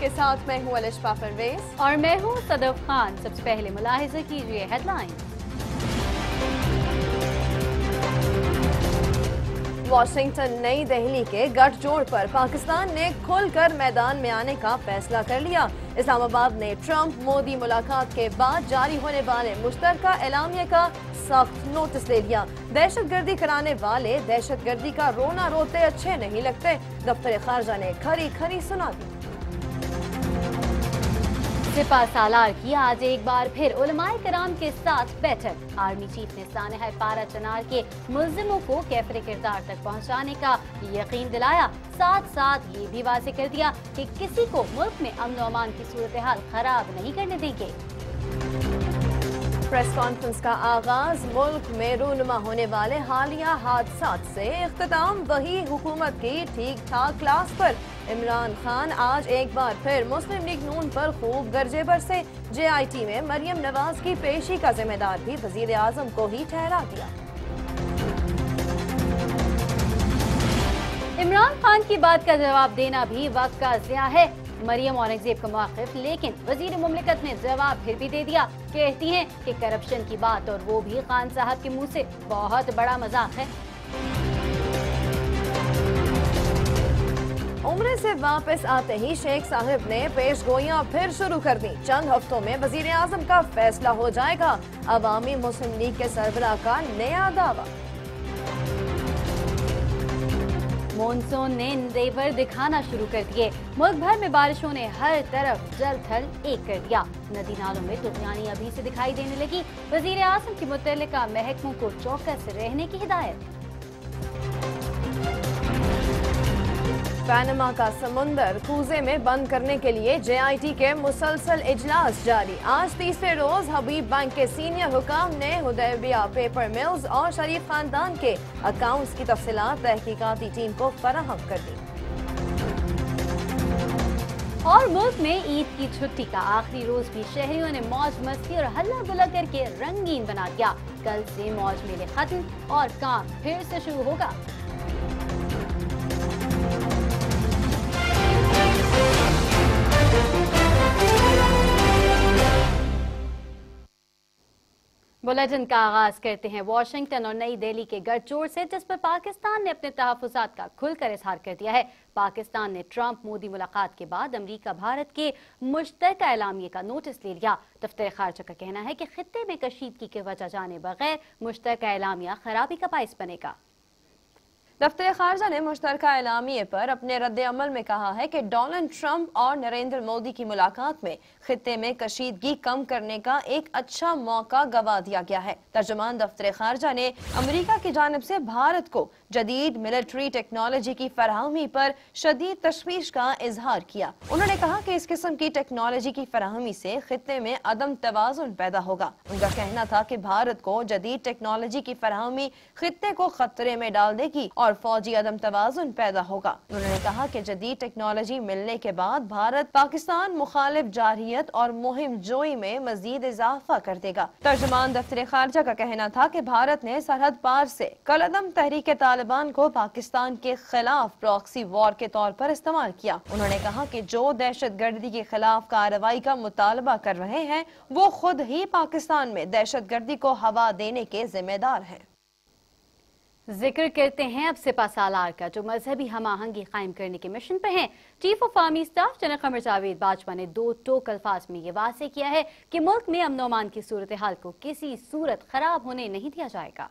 के साथ मैं हूँ अलिशफा परवेज और मैं हूँ सदफ खान। सबसे पहले मुलाहिजा कीजिए हेडलाइन। वाशिंगटन नई दिल्ली के गठजोड़ पर पाकिस्तान ने खुलकर मैदान में आने का फैसला कर लिया। इस्लामाबाद ने ट्रंप मोदी मुलाकात के बाद जारी होने वाले मुश्तरका एलामिया का सख्त नोटिस ले लिया। दहशतगर्दी कराने वाले दहशतगर्दी का रोना रोते अच्छे नहीं लगते, दफ्तर खारजा ने खरी खरी सुना दी। सिपा सालार की आज एक बार फिर उलमाए कराम के साथ बैठक। आर्मी चीफ ने सानहा पारा चनार के मुल्जिमों को कैफरे किरदार तक पहुंचाने का यकीन दिलाया। साथ साथ ये भी वाज़ेह कर दिया कि किसी को मुल्क में अमन और अमान की सूरत हाल खराब नहीं करने देंगे। प्रेस कॉन्फ्रेंस का आगाज, मुल्क में रूनुमा होने वाले हालिया हादसात से इख्तिताम, वही हुकूमत की ठीक ठाक क्लास पर। इमरान खान आज एक बार फिर मुस्लिम लीग नून पर खूब गरजे बरसे। JIT में मरियम नवाज की पेशी का जिम्मेदार भी वजीर आजम को ही ठहरा दिया। इमरान खान की बात का जवाब देना भी वक्त का ज़िया है। मरियम औरंगजेब का मौक़िफ़, लेकिन वज़ीर मुमलिकत ने जवाब फिर भी दे दिया। कहती हैं कि करप्शन की बात, और वो भी खान साहब के मुंह से, बहुत बड़ा मजाक है। उम्र से वापस आते ही शेख साहिब ने पेशगोइयां फिर शुरू कर दी। चंद हफ्तों में वज़ीर आज़म का फैसला हो जाएगा। अवामी मुस्लिम लीग के सरबराह का नया दावा। मॉनसून ने जेवर दिखाना शुरू कर दिए। मुल्क भर में बारिशों ने हर तरफ जल थल एक कर दिया। नदी नालों में तुफानी अभी से दिखाई देने लगी। वज़ीर आज़म की मुतल्लिका महकमों को चौकस रहने की हिदायत। पैनमा का समुंदर कूजे में बंद करने के लिए JIT के मुसलसल इजलास जारी। आज तीसरे रोज हबीब बैंक के सीनियर हुकाम ने हुदैबिया पेपर मिल्स और शरीफ खानदान के अकाउंट्स की तफसीलात तहकीकाती टीम को फराहम कर दी। और मुल्क में ईद की छुट्टी का आखिरी रोज भी शहरियों ने मौज मस्ती और हल्ला गुल्ला करके रंगीन बना दिया। कल से मौज मेले खत्म और काम फिर से शुरू होगा। बुलेटिन का आगाज करते हैं वाशिंगटन और नई दिल्ली के गठजोड़ से, जिस पर पाकिस्तान ने अपने तहफ्फुज़ात का खुलकर इजहार कर दिया है। पाकिस्तान ने ट्रंप मोदी मुलाकात के बाद अमेरिका भारत के मुश्तरका एलामिया का नोटिस ले लिया। दफ्तर खारजा का कहना है कि खित्ते में कशीदगी की वजह जाने बगैर मुश्तरका एलामिया खराबी का बाइस बनेगा। दफ्तर खारजा ने मुश्तरका एलामिये पर अपने रद्द अमल में कहा है कि डोनाल्ड ट्रंप और नरेंद्र मोदी की मुलाकात में खित्ते में कशीदगी कम करने का एक अच्छा मौका गवा दिया गया है। तर्जुमान दफ्तर खारजा ने अमेरिका की जानिब से भारत को जदीद मिलिट्री टेक्नोलॉजी की फराहमी पर शदीद तशवीश का इजहार किया। उन्होंने कहा कि इस किस्म की टेक्नोलॉजी की फराहमी से खित्ते में अदम तवाज़ुन पैदा होगा। उनका कहना था कि भारत को जदीद टेक्नोलॉजी की फराहमी खित्ते को खतरे में डाल देगी और फौजी अदम तवाज़ुन पैदा होगा। उन्होंने कहा कि जदीद टेक्नोलॉजी मिलने के बाद भारत पाकिस्तान मुखालिफ जारहियत और मुहिम जोई में मजीद इजाफा कर देगा। तर्जुमान दफ्तर खारजा का कहना था कि भारत ने सरहद पार से कलअदम तहरीक तालिबान को पाकिस्तान के खिलाफ प्रॉक्सी वॉर के तौर पर इस्तेमाल किया। उन्होंने कहा कि जो दहशतगर्दी के खिलाफ कार्रवाई का मुतालबा कर रहे हैं वो खुद ही पाकिस्तान में दहशतगर्दी को हवा देने के जिम्मेदार हैं। जिक्र करते हैं अब सिपा सालार का, जो मजहबी हम आहंगी कायम करने के मिशन पर हैं। Chief of army staff general Qamar Javed Bajwa ने दो टोक अल्फाज में ये वाज़ेह किया है कि मुल्क में अमन और अमान की सूरत हाल को किसी सूरत खराब होने नहीं दिया जाएगा।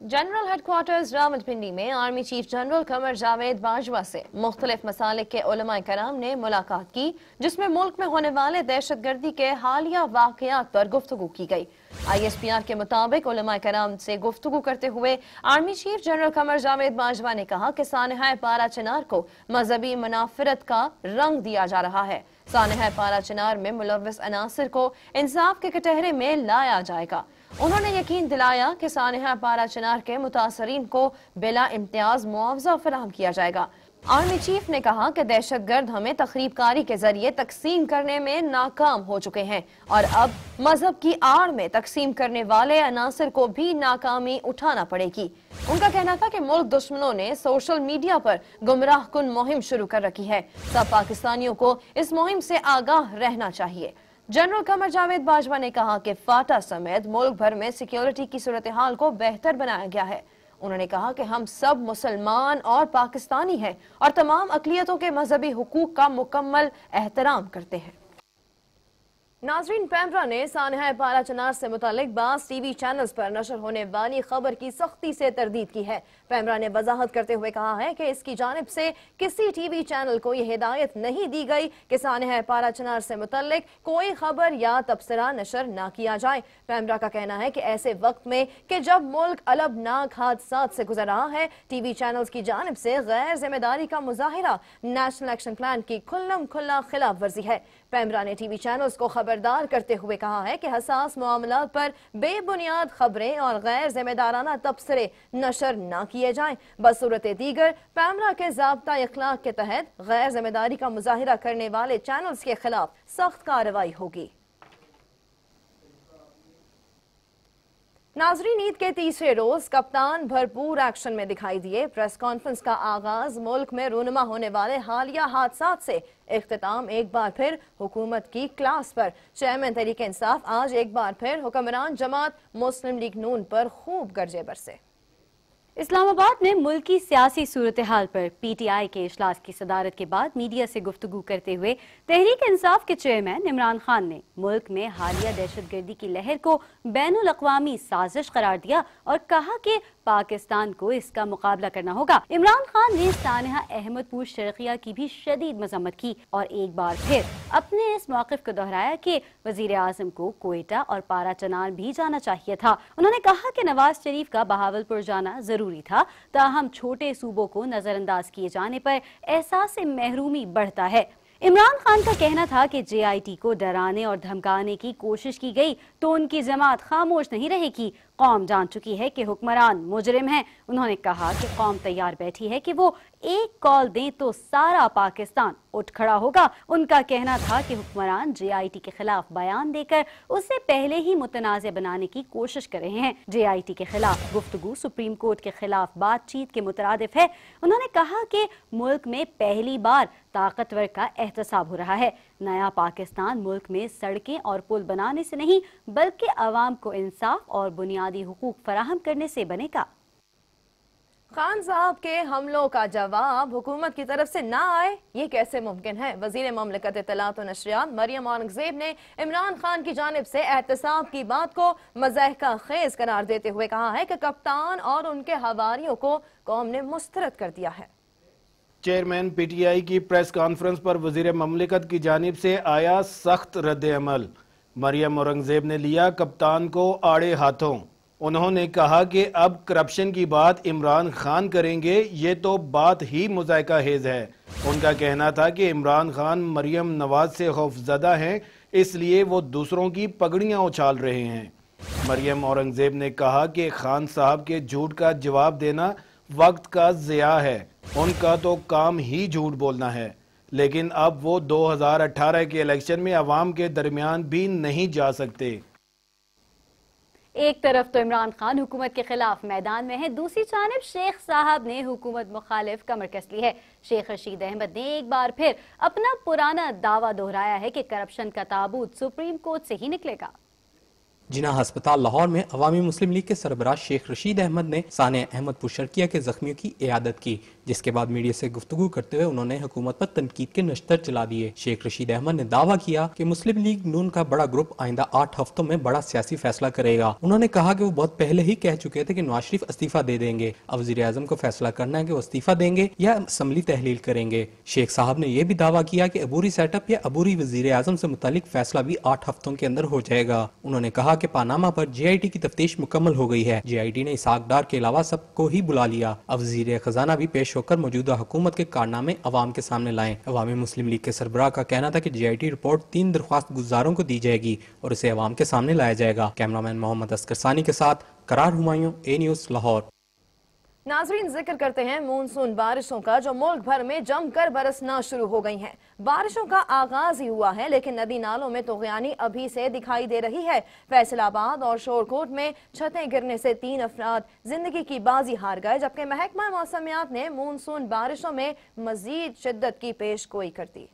जनरल हेडक्वार्टर्स रावलपिंडी में army chief general Qamar Javed Bajwa से मुख्तलिफ मसालिक के उलमाए कराम ने मुलाकात की, जिसमें मुल्क में होने वाले दहशतगर्दी के हालिया वाक़यात पर गुफ्तगू की गई। ISPR के मुताबिक उलमाए कराम से गुफ्तगू करते हुए army chief general Qamar Javed Bajwa ने कहा कि सानहा पारा चिनार को मजहबी मुनाफरत का रंग दिया जा रहा है। सानहा पारा चिनार में मुलव्वस अनासिर को इंसाफ के कटहरे में लाया जाएगा। उन्होंने यकीन दिलाया कि सानहा पारा चिनार के मुतासरीन को बिला इम्तियाज मुआवजा फराहम किया जाएगा। आर्मी चीफ ने कहा कि दहशतगर्द हमें तखरीब कारी के जरिए तकसीम करने में नाकाम हो चुके हैं और अब मजहब की आड़ में तकसीम करने वाले अनासर को भी नाकामी उठाना पड़ेगी। उनका कहना था कि मुल्क दुश्मनों ने सोशल मीडिया पर गुमराह कुन मुहिम शुरू कर रखी है। सब पाकिस्तानियों को इस मुहिम से आगाह रहना चाहिए। जनरल कमर जावेद बाजवा ने कहा कि फाटा समेत मुल्क भर में सिक्योरिटी की सूरत हाल को बेहतर बनाया गया है। उन्होंने कहा कि हम सब मुसलमान और पाकिस्तानी हैं और तमाम अक़लियतों के मजहबी हुकूक का मुकम्मल एहतराम करते हैं। नाजरीन, पैमरा ने सानहा पारा चनार से मुतालिक बास टीवी चैनल्स पर नशर होने वाली खबर की सख्ती से तरदीद की है। पैमरा ने वजाहत करते हुए कहा है कि इसकी जानिब से किसी टीवी चैनल को यह हिदायत नहीं दी गई कि सानहा पारा चनार से मुतालिक कोई खबर या तबसरा नशर न किया जाए। पैमरा का कहना है कि ऐसे वक्त में कि जब मुल्क अलबनाक हादसात से गुजर रहा है, टीवी चैनल्स की जानिब से गैर जिम्मेदारी का मुजाहिरा नेशनल एक्शन प्लान की खुल्लम खुल्ला खिलाफ वर्जी है। पैमरा ने टीवी चैनल्स को खबरदार करते हुए कहा है कि हसास मामलात पर बेबुनियाद खबरें और गैर जिम्मेदाराना तबसरे नशर न किए जाएं। बसूरत दीगर पैमरा के ज़ाब्ता इखलाक के तहत गैर जिम्मेदारी का मुजाहिरा करने वाले चैनल्स के खिलाफ सख्त कार्रवाई होगी। नाजरीन, ईद के तीसरे रोज कप्तान भरपूर एक्शन में दिखाई दिए। प्रेस कॉन्फ्रेंस का आगाज मुल्क में रूनुमा होने वाले हालिया हादसात से, इख्तिताम एक बार फिर हुकूमत की क्लास पर। चेयरमैन तहरीक इंसाफ आज एक बार फिर हुक्मरान जमात मुस्लिम लीग नून पर खूब गरजे बरसे। इस्लामाबाद में मुल्क की सियासी सूरत हाल पर पीटीआई के इजलास की सदारत के बाद मीडिया से गुफ्तगू करते हुए तहरीक इंसाफ के चेयरमैन इमरान खान ने मुल्क में हालिया दहशतगर्दी की लहर को बैनुल अक़वामी साजिश करार दिया और कहा कि पाकिस्तान को इसका मुकाबला करना होगा। इमरान खान ने सानहा अहमदपुर शर्किया की भी शदीद मजम्मत की और एक बार फिर अपने इस मौक़िफ़ को दोहराया कि वज़ीर आज़म को कोयटा और पारा चनार भी जाना चाहिए था। उन्होंने कहा कि नवाज शरीफ का बहावलपुर जाना जरूरी था, ताहम छोटे सूबों को नजरअंदाज किए जाने पर एहसास महरूमी बढ़ता है। इमरान खान का कहना था कि जेआईटी को डराने और धमकाने की कोशिश की गई तो उनकी जमात खामोश नहीं रहेगी। कौम जान चुकी है कि हुक्मरान मुजरिम हैं। उन्होंने कहा कि कौम तैयार बैठी है कि वो एक कॉल दें तो सारा पाकिस्तान उठ खड़ा होगा। उनका कहना था कि हुक्मरान जेआईटी के खिलाफ बयान देकर उसे पहले ही मुतनाज़ बनाने की कोशिश कर रहे हैं। जेआईटी के खिलाफ गुफ्तगू सुप्रीम कोर्ट के खिलाफ बातचीत के मुतरादिफ है। उन्होंने कहा कि मुल्क में पहली बार ताकतवर का एहतसाब हो रहा है। नया पाकिस्तान मुल्क में सड़कें और पुल बनाने से नहीं बल्कि अवाम को इंसाफ और बुनियादी हुकूक फराहम करने से बनेगा। खान साहब के हमलों का जवाब हुकूमत की तरफ से ना आए, ये कैसे मुमकिन है? वजीर ममलिकत इत्तलात और नशरियात मरियम औरंगजेब ने इमरान खान की जानिब से एहतसाब की बात को मज़ाहिका खेज करार देते हुए कहा है कि कप्तान और उनके हवारियों को कौम ने मुस्तरद कर दिया है। चेयरमैन पीटीआई की प्रेस कॉन्फ्रेंस पर वजीर ममलिकत की जानिब से आया सख्त रद्द-ए-अमल। मरियम औरंगजेब ने लिया कप्तान को आड़े हाथों। उन्होंने कहा कि अब करप्शन की बात इमरान खान करेंगे, ये तो बात ही मुज़ाहिका हेज है। उनका कहना था कि इमरान खान मरियम नवाज से खौफजदा हैं, इसलिए वो दूसरों की पगड़ियां उछाल रहे हैं। मरियम औरंगजेब ने कहा कि खान साहब के झूठ का जवाब देना वक्त का ज़िया है। उनका तो काम ही झूठ बोलना है, लेकिन अब वो 2018 के इलेक्शन में अवाम के दरमियान भी नहीं जा सकते। एक तरफ तो इमरान खान हुकूमत के खिलाफ मैदान में है, दूसरी जानिब शेख साहब ने हुकूमत मुखालिफ कमर कस ली है। शेख रशीद अहमद ने एक बार फिर अपना पुराना दावा दोहराया है कि करप्शन का ताबूत सुप्रीम कोर्ट से ही निकलेगा। जिना अस्पताल लाहौर में अवामी मुस्लिम लीग के सरबराह शेख रशीद अहमद ने सानिया अहमदपुर शर्किया के जख्मियों की इयादत की, जिसके बाद मीडिया से गुफ्तगू करते हुए उन्होंने हुकूमत पर तनकीद के नश्तर चला दिए। शेख रशीद अहमद ने दावा किया कि मुस्लिम लीग नून का बड़ा ग्रुप आइंदा 8 हफ्तों में बड़ा सियासी फैसला करेगा। उन्होंने कहा कि वो बहुत पहले ही कह चुके थे कि नवाज शरीफ इस्तीफा दे देंगे। अब वज़ीर आज़म को फैसला करना है कि वो इस्तीफा देंगे या असम्बली तहलील करेंगे। शेख साहब ने यह भी दावा किया कि अबूरी सेटअप या अबूरी वज़ीर आज़म से मुतालिक फैसला भी 8 हफ्तों के अंदर हो जाएगा। उन्होंने कहा कि पानामा पर जेआईटी की तफ्तीश मुकम्मल हो गई है। जेआईटी ने इसाक डार के अलावा सबको ही बुला लिया। अब वज़ीर खजाना भी पेश होकर मौजूदा हुकूमत के कारनामे अवाम के सामने लाएं। अवामी मुस्लिम लीग के सरबराह का कहना था कि जेआईटी रिपोर्ट 3 दरख्वास्त गुजारों को दी जाएगी और इसे अवाम के सामने लाया जाएगा। कैमरामैन मोहम्मद अस्कर सानी के साथ करार हुमायूं, ए न्यूज़ लाहौर। नाजरीन, जिक्र करते हैं मानसून बारिशों का जो मुल्क भर में जमकर बरसना शुरू हो गई हैं। बारिशों का आगाज ही हुआ है, लेकिन नदी नालों में तुग़यानी अभी से दिखाई दे रही है। फैसलाबाद और शोरकोट में छतें गिरने से 3 अफराद जिंदगी की बाजी हार गए, जबकि महकमा मौसमियात ने मानसून बारिशों में मजीद शिद्दत की पेशगोई कर दी।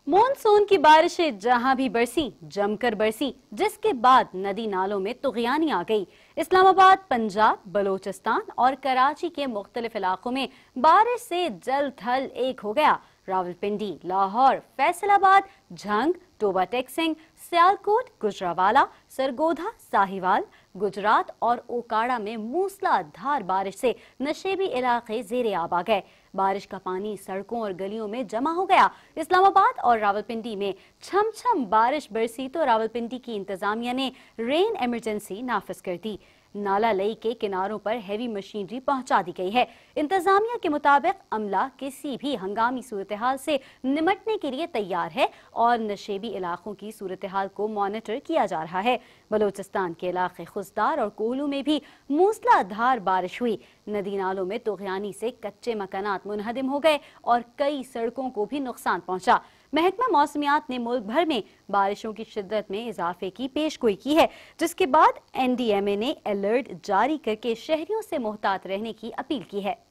मॉनसून की बारिशें जहां भी बरसी, जमकर बरसी, जिसके बाद नदी नालों में तुग़यानी आ गई। इस्लामाबाद, पंजाब, बलोचिस्तान और कराची के मुख्तलिफ इलाकों में बारिश से जल थल एक हो गया। रावलपिंडी, लाहौर, फैसलाबाद, झंग, टोबा टेक्सिंग, सियालकोट, गुजरावाला, सरगोधा, साहिवाल, गुजरात और ओकाड़ा में मूसलाधार बारिश से नशेबी इलाके ज़ेरे आब आ गए। बारिश का पानी सड़कों और गलियों में जमा हो गया। इस्लामाबाद और रावलपिंडी में छम छम बारिश बरसी तो रावलपिंडी की इंतजामिया ने रेन इमरजेंसी नाफिज कर दी। नाला लई के किनारों पर हैवी मशीनरी पहुंचा दी गई है। इंतजामिया के मुताबिक अमला किसी भी हंगामी सूरत हाल से निमटने के लिए तैयार है और नशेबी इलाकों की सूरत हाल को मॉनिटर किया जा रहा है। बलोचिस्तान के इलाके खुजदार और कोहलू में भी मूसलाधार बारिश हुई। नदी नालों में तुग़यानी से कच्चे मकानात मुनहदिम हो गए और कई सड़कों को भी नुकसान पहुंचा। महकमा मौसमियात ने मुल्क भर में बारिशों की शिद्दत में इजाफे की पेशगोई की है, जिसके बाद NDMA ने अलर्ट जारी करके शहरियों से मुहतात रहने की अपील की है।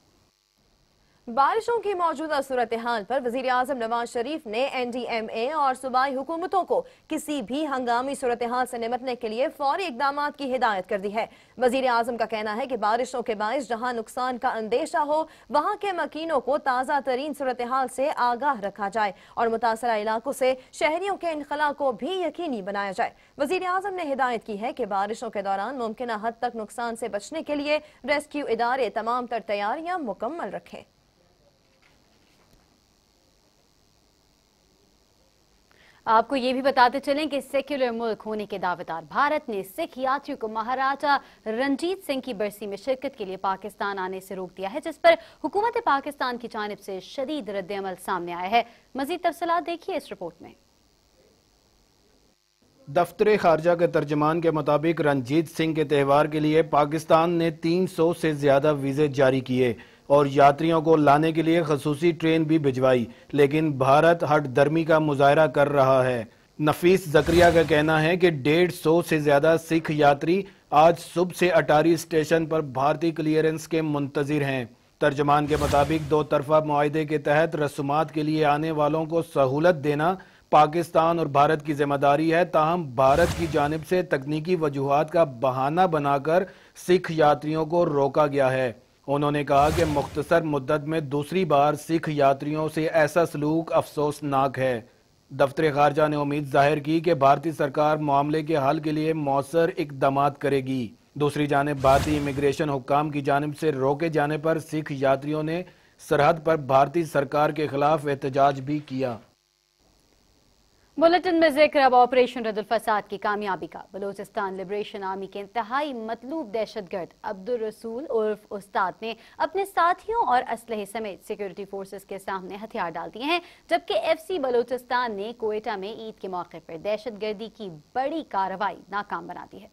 बारिशों की मौजूदा सूरत हाल पर वजीर आजम नवाज शरीफ ने NDMA और सूबाई हुकूमतों को किसी भी हंगामी सूरत हाल से निपटने के लिए फौरी इकदाम की हिदायत कर दी है। वजीर आजम का कहना है कि बारिशों के बाइस जहां नुकसान का अंदेशा हो, वहां के मकीनों को ताज़ा तरीन सूरत हाल से आगाह रखा जाए और मुतासरा इलाकों से शहरियों के इनखला को भी यकीनी बनाया जाए। वजीर आजम ने हिदायत की है कि बारिशों के दौरान मुमकिन हद तक नुकसान से बचने के लिए रेस्क्यू इदारे तमाम तर तैयारियां मुकम्मल रखें। आपको ये भी बताते चलें कि सेक्युलर मुल्क होने के दावेदार भारत ने सिख यात्रियों को महाराजा रणजीत सिंह की बरसी में शिरकत के लिए पाकिस्तान आने से रोक दिया है, जिस पर हुकूमत पाकिस्तान की जानिब से शदीद रद्द-ए-अमल सामने आया है। मजीद तफसीलात देखिए इस रिपोर्ट में। दफ्तर खारजा के तर्जमान के मुताबिक रंजीत सिंह के त्यौहार के लिए पाकिस्तान ने 300 से ज्यादा वीजे जारी किए और यात्रियों को लाने के लिए खसूसी ट्रेन भी भिजवाई, लेकिन भारत हट दर्मी का मुजाहरा कर रहा है। नफीस जकरिया का कहना है कि 150 से ज्यादा सिख यात्री आज सुबह से अटारी स्टेशन पर भारतीय क्लियरेंस के मुंतजिर हैं। तर्जमान के मुताबिक दो तरफा मुआहदे के तहत रसूमात के लिए आने वालों को सहूलत देना पाकिस्तान और भारत की जिम्मेदारी है, ताहम भारत की जानिब से तकनीकी वजूहात का बहाना बनाकर सिख यात्रियों को रोका गया है। उन्होंने कहा कि मुख्तसर मुद्दत में दूसरी बार सिख यात्रियों से ऐसा सलूक अफसोसनाक है। दफ्तर खारजा ने उम्मीद जाहिर की कि भारतीय सरकार मामले के हल के लिए मौसर इक़दामात करेगी। दूसरी जानिब भारतीय इमिग्रेशन हुक्काम की जानिब से रोके जाने पर सिख यात्रियों ने सरहद पर भारतीय सरकार के खिलाफ एहतजाज भी किया। बुलेटिन में जिक्र अब ऑपरेशन रद्दुल फसाद की कामयाबी का। बलोचिस्तान लिबरेशन आर्मी के इंतहाई मतलूब दहशतगर्द अब्दुल रसूल उर्फ उस्ताद ने अपने साथियों और असलहे समेत सिक्योरिटी फोर्सेस के सामने हथियार डाल दिए हैं, जबकि FC बलोचिस्तान ने कोयटा में ईद के मौके पर दहशतगर्दी की बड़ी कार्रवाई नाकाम बना दी है।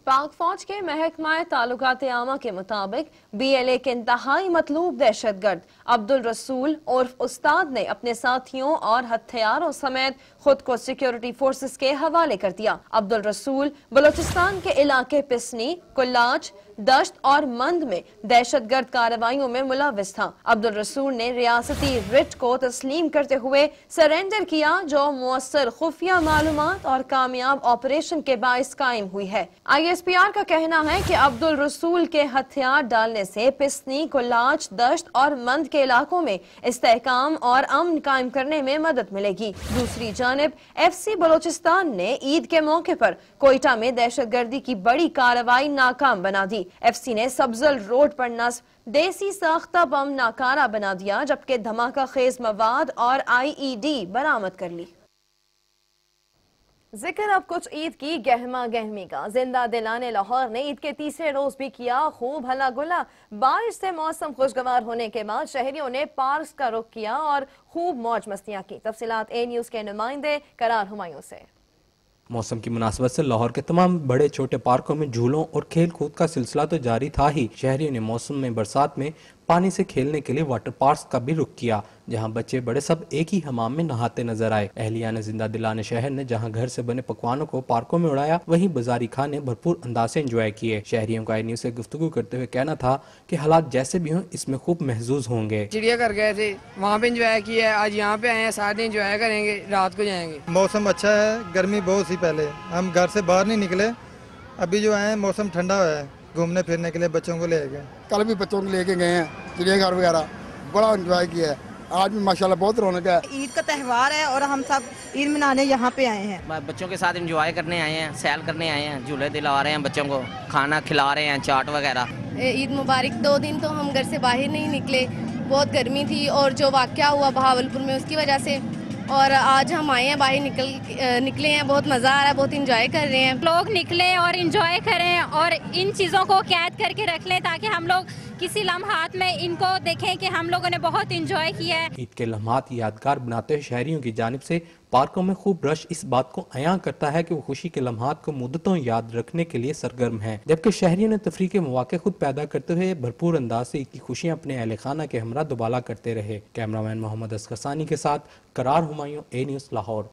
पाक फौज के महकमा ताल्लुकात आमा के मुताबिक BLA के इंतहाई मतलूब दहशतगर्द अब्दुल रसूल उर्फ उस्ताद ने अपने साथियों और हथियारों समेत खुद को सिक्योरिटी फोर्सेस के हवाले कर दिया। अब्दुल रसूल बलोचिस्तान के इलाके पिसनी, कुल्लाच, दश्त और मंद में दहशतगर्द कार्रवाइयों में मुलविस था। अब्दुल रसूल ने रियासती रिट को तस्लीम करते हुए सरेंडर किया, जो मुअस्सर खुफिया मालूमात और कामयाब ऑपरेशन के बाइस कायम हुई है। ISPR का कहना है कि अब्दुल रसूल के हथियार डालने से पिसनी, कुल्लाच, दश्त और मंद के इलाकों में इस्तेहकाम और अमन कायम करने में मदद मिलेगी। दूसरी जानिब FC बलोचिस्तान ने ईद के मौके पर कोयटा में दहशतगर्दी की बड़ी कार्रवाई नाकाम बना दी। FC ने सब्जल रोड पर नस्ब देसी साख्ता बम नाकारा बना दिया, जबकि धमाका खेज मवाद और IED बरामद कर ली। जिक्र अब कुछ ईद की गहमा गहमी का। जिंदा दिलाने लाहौर ने ईद के तीसरे रोज भी किया खूब हल्ला गुल्ला। बारिश से मौसम खुशगवार होने के बाद शहरियों ने पार्क्स का रुख किया और खूब मौज मस्तियां की। तफसीलात A न्यूज़ के नुमाइंदे करार हुमायूं से। मौसम की मुनासबत से लाहौर के तमाम बड़े छोटे पार्कों में झूलों और खेल कूद का सिलसिला तो जारी था ही, शहरियों ने मौसम में बरसात में पानी से खेलने के लिए वाटर पार्क्स का भी रुख किया, जहां बच्चे बड़े सब एक ही हमाम में नहाते नजर आए। अहलिया ने जिंदा दिलाने शहर ने जहां घर से बने पकवानों को पार्कों में उड़ाया, वहीं बाजारी खाने भरपूर अंदाज से एंजॉय किए। शहरियों का आई न्यूज़ से गुफ्तगू करते हुए कहना था कि हालात जैसे भी हों इसमें खूब महजूज होंगे। चिड़िया घर गए थे, वहाँ पे एंजॉय किया, आज यहाँ पे आए हैं, सारे दिन एंजॉय करेंगे, रात को जाएंगे। मौसम अच्छा है, गर्मी बहुत सी पहले, हम घर से बाहर नहीं निकले, अभी जो आए मौसम ठंडा हुआ है, घूमने फिरने के लिए बच्चों को ले गए। कल भी बच्चों को लेके गए हैं चिड़ियाघर वगैरह, बड़ा एंजॉय किया है। आज भी माशाल्लाह बहुत रौनक है। ईद का त्यौहार है और हम सब ईद मनाने यहाँ पे आए हैं। बच्चों के साथ एंजॉय करने आए हैं, सैर करने आए हैं, झूले दिला रहे हैं बच्चों को, खाना खिला रहे हैं, चाट वगैरह। ईद मुबारक। 2 दिन तो हम घर से बाहर नहीं निकले, बहुत गर्मी थी और जो वाक़या हुआ बहावलपुर में उसकी वजह से, और आज हम आए हैं बाहर निकले हैं, बहुत मज़ा आ रहा है, बहुत इंजॉय कर रहे हैं। लोग निकलें और इंजॉय करें और इन चीज़ों को कैद करके रख लें ताकि हम लोग किसी लम्हात में इनको देखें कि हम लोगों ने बहुत इंजॉय किया है। ईद के लम्हात यादगार बनाते हुए शहरियों की जानिब से पार्कों में खूब रश इस बात को अयां करता है कि वो खुशी के लम्हात को मुद्दतों याद रखने के लिए सरगर्म हैं, जबकि शहरियों ने तफरीह के मौके खुद पैदा करते हुए भरपूर अंदाज से ईद की खुशियां अपने अहले खाना के हमरा दुबाला करते रहे। कैमरामैन मोहम्मद असगर सानी के साथ करार हुमायूं, ए न्यूज़ लाहौर।